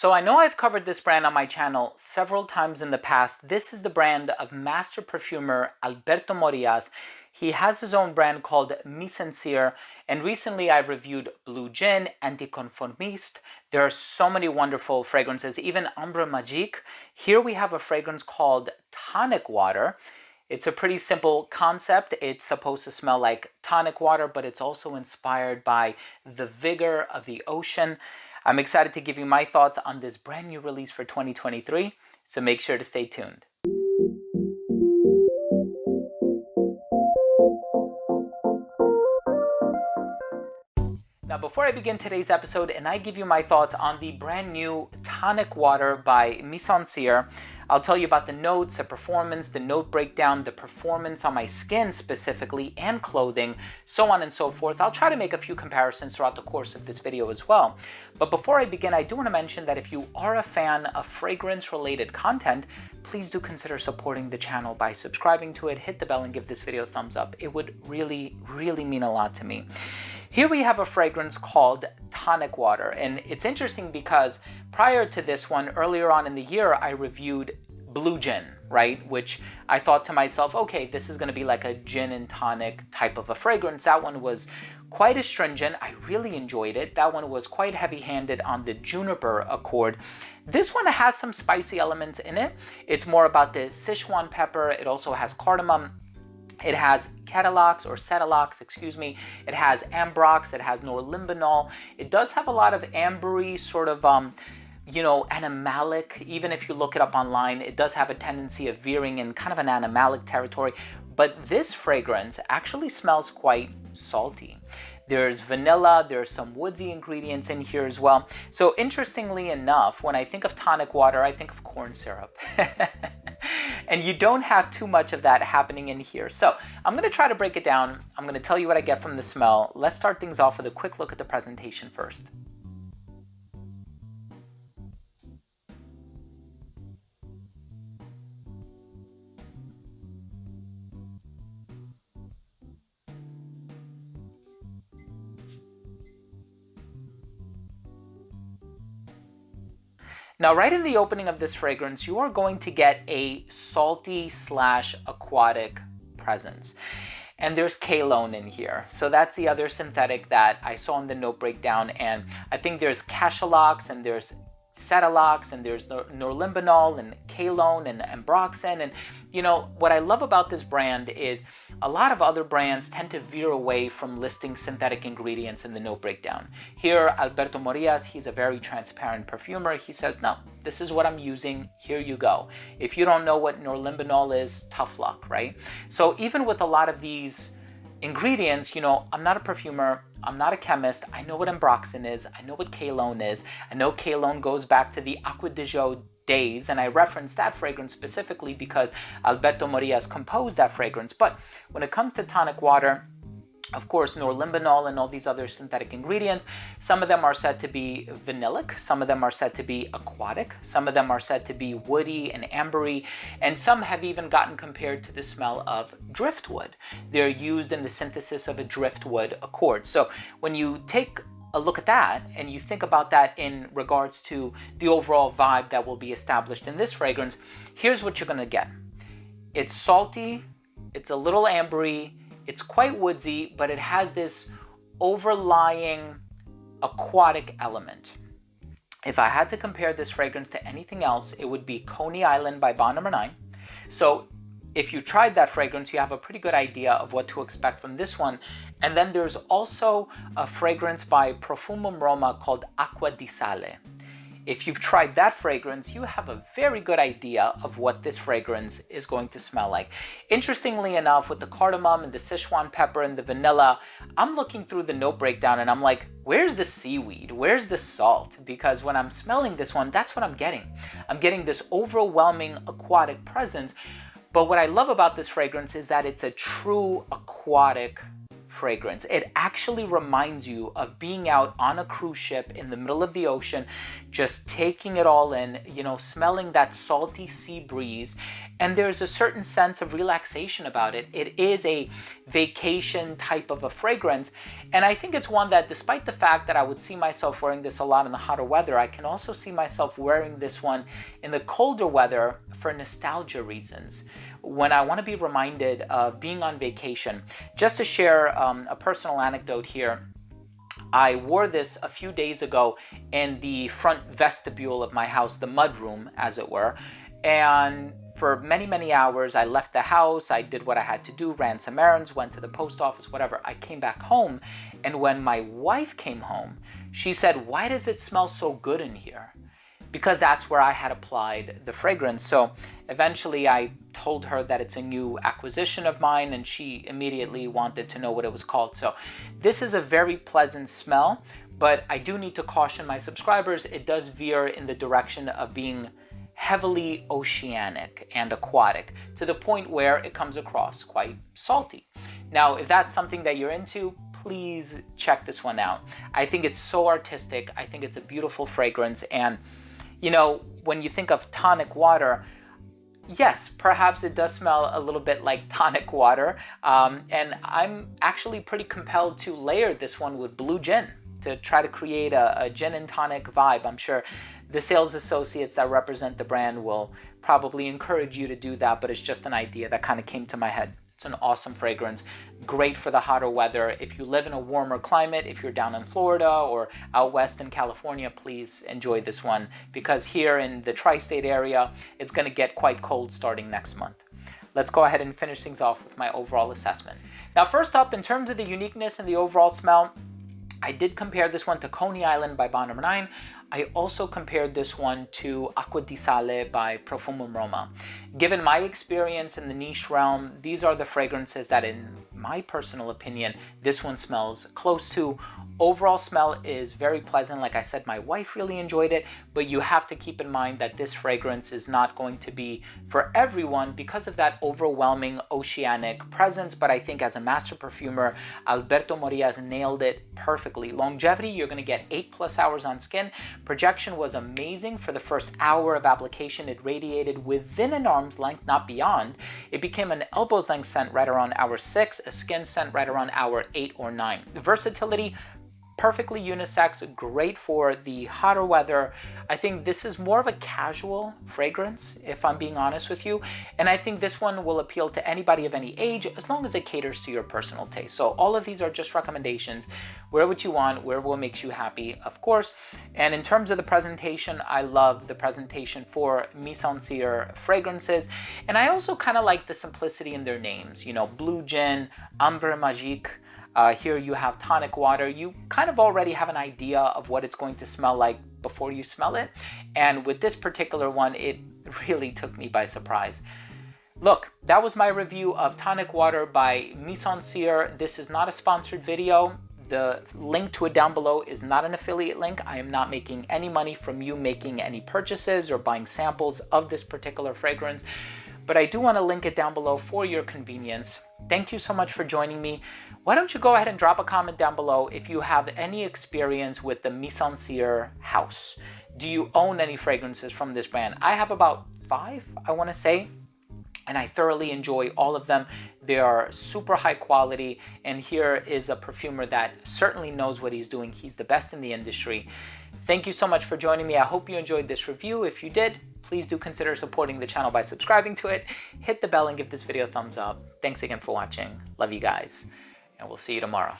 So I know I've covered this brand on my channel several times in the past. This is the brand of master perfumer Alberto Morillas. He has his own brand called Mizensir, and recently I reviewed Blue Gin, Anticonformiste. There are so many wonderful fragrances, even Ambre Magique. Here we have a fragrance called Tonic Water. It's a pretty simple concept. It's supposed to smell like tonic water, but it's also inspired by the vigor of the ocean. I'm excited to give you my thoughts on this brand new release for 2023, so make sure to stay tuned. Now, before I begin today's episode and I give you my thoughts on the brand new Tonic Water by Mizensir, I'll tell you about the notes, the performance, the note breakdown, the performance on my skin specifically, and clothing, so on and so forth. I'll try to make a few comparisons throughout the course of this video as well. But before I begin, I do want to mention that if you are a fan of fragrance-related content, please do consider supporting the channel by subscribing to it, hit the bell, and give this video a thumbs up. It would really, really mean a lot to me. Here we have a fragrance called Tonic Water, and it's interesting because prior to this one, earlier on in the year, I reviewed Blue Gin, right? Which I thought to myself, okay, this is going to be like a gin and tonic type of a fragrance. That one was quite astringent. I really enjoyed it. That one was quite heavy-handed on the juniper accord. This one has some spicy elements in it. It's more about the Sichuan pepper. It also has cardamom. It has cetalox, excuse me. It has ambrox, it has norlimbinol. It does have a lot of ambery sort of, animalic. Even if you look it up online, it does have a tendency of veering in kind of an animalic territory. But this fragrance actually smells quite salty. There's vanilla, there's some woodsy ingredients in here as well. So interestingly enough, when I think of tonic water, I think of corn syrup. And you don't have too much of that happening in here. So I'm going to try to break it down. I'm going to tell you what I get from the smell. Let's start things off with a quick look at the presentation first. Now, right in the opening of this fragrance, you are going to get a salty / aquatic presence. And there's Kalone in here. So that's the other synthetic that I saw in the note breakdown. And I think there's cachalox and there's cetalox and there's norlimbinol and Kalone and ambroxan. And what I love about this brand is a lot of other brands tend to veer away from listing synthetic ingredients in the note breakdown. Here, Alberto Morillas, he's a very transparent perfumer. He says, no, this is what I'm using. Here you go. If you don't know what norlimbinol is, tough luck, right? So even with a lot of these ingredients, I'm not a perfumer, I'm not a chemist. I know what ambroxan is. I know what Kalone is. I know Kalone goes back to the Acqua di Gio days, and I referenced that fragrance specifically because Alberto Morillas composed that fragrance. But when it comes to tonic water, of course, norlimbinol and all these other synthetic ingredients, some of them are said to be vanillic, some of them are said to be aquatic, some of them are said to be woody and ambery, and some have even gotten compared to the smell of driftwood. They're used in the synthesis of a driftwood accord. So when you take a look at that and you think about that in regards to the overall vibe that will be established in this fragrance, here's what you're going to get. It's salty, it's a little ambery, it's quite woodsy, but it has this overlying aquatic element. If I had to compare this fragrance to anything else, it would be Coney Island by Bond No. 9. So if you tried that fragrance, you have a pretty good idea of what to expect from this one. And then there's also a fragrance by Profumum Roma called Acqua di Sale. If you've tried that fragrance, you have a very good idea of what this fragrance is going to smell like. Interestingly enough, with the cardamom and the Sichuan pepper and the vanilla, I'm looking through the note breakdown and I'm like, where's the seaweed? Where's the salt? Because when I'm smelling this one, that's what I'm getting. I'm getting this overwhelming aquatic presence. But what I love about this fragrance is that it's a true aquatic fragrance. It actually reminds you of being out on a cruise ship in the middle of the ocean, just taking it all in, smelling that salty sea breeze. And there's a certain sense of relaxation about it. It is a vacation type of a fragrance. And I think it's one that, despite the fact that I would see myself wearing this a lot in the hotter weather, I can also see myself wearing this one in the colder weather for nostalgia reasons, when I want to be reminded of being on vacation. Just to share a personal anecdote here, I wore this a few days ago in the front vestibule of my house, the mudroom, as it were. And for many, many hours, I left the house, I did what I had to do, ran some errands, went to the post office, whatever. I came back home, and when my wife came home, she said, "Why does it smell so good in here?" Because that's where I had applied the fragrance. So eventually I told her that it's a new acquisition of mine, and she immediately wanted to know what it was called. So this is a very pleasant smell, but I do need to caution my subscribers, it does veer in the direction of being heavily oceanic and aquatic, to the point where it comes across quite salty. Now, if that's something that you're into, please check this one out. I think it's so artistic. I think it's a beautiful fragrance. And you know, when you think of tonic water, yes, perhaps it does smell a little bit like tonic water. And I'm actually pretty compelled to layer this one with blue gin to try to create a gin and tonic vibe. I'm sure the sales associates that represent the brand will probably encourage you to do that, but it's just an idea that kind of came to my head. It's an awesome fragrance, great for the hotter weather. If you live in a warmer climate, if you're down in Florida or out west in California, please enjoy this one, because here in the tri-state area, it's going to get quite cold starting next month. Let's go ahead and finish things off with my overall assessment. Now, first up, in terms of the uniqueness and the overall smell, I did compare this one to Coney Island by Bond No. 9. I also compared this one to Acqua di Sale by Profumum Roma. Given my experience in the niche realm, these are the fragrances that, in my personal opinion, this one smells close to. Overall smell is very pleasant. Like I said, my wife really enjoyed it, but you have to keep in mind that this fragrance is not going to be for everyone because of that overwhelming oceanic presence. But I think as a master perfumer, Alberto Morillo has nailed it perfectly. Longevity, you're going to get 8+ hours on skin. Projection was amazing. For the first hour of application, it radiated within an arm's length, not beyond. It became an elbow's length scent right around hour 6, a skin scent right around hour 8 or 9. The versatility, perfectly unisex, great for the hotter weather. I think this is more of a casual fragrance, if I'm being honest with you. And I think this one will appeal to anybody of any age, as long as it caters to your personal taste. So all of these are just recommendations. Wear what you want, wear what makes you happy, of course. And in terms of the presentation, I love the presentation for Mizensir fragrances. And I also kind of like the simplicity in their names. You know, Blue Gin, Ambre Magique. Here you have tonic water. You kind of already have an idea of what it's going to smell like before you smell it. And with this particular one, it really took me by surprise. Look, that was my review of Tonic Water by Mizensir. This is not a sponsored video. The link to it down below is not an affiliate link. I am not making any money from you making any purchases or buying samples of this particular fragrance, but I do want to link it down below for your convenience. Thank you so much for joining me. Why don't you go ahead and drop a comment down below if you have any experience with the Mizensir house. Do you own any fragrances from this brand? I have about 5, I want to say, and I thoroughly enjoy all of them. They are super high quality, and here is a perfumer that certainly knows what he's doing. He's the best in the industry. Thank you so much for joining me. I hope you enjoyed this review. If you did, please do consider supporting the channel by subscribing to it. Hit the bell and give this video a thumbs up. Thanks again for watching. Love you guys, and we'll see you tomorrow.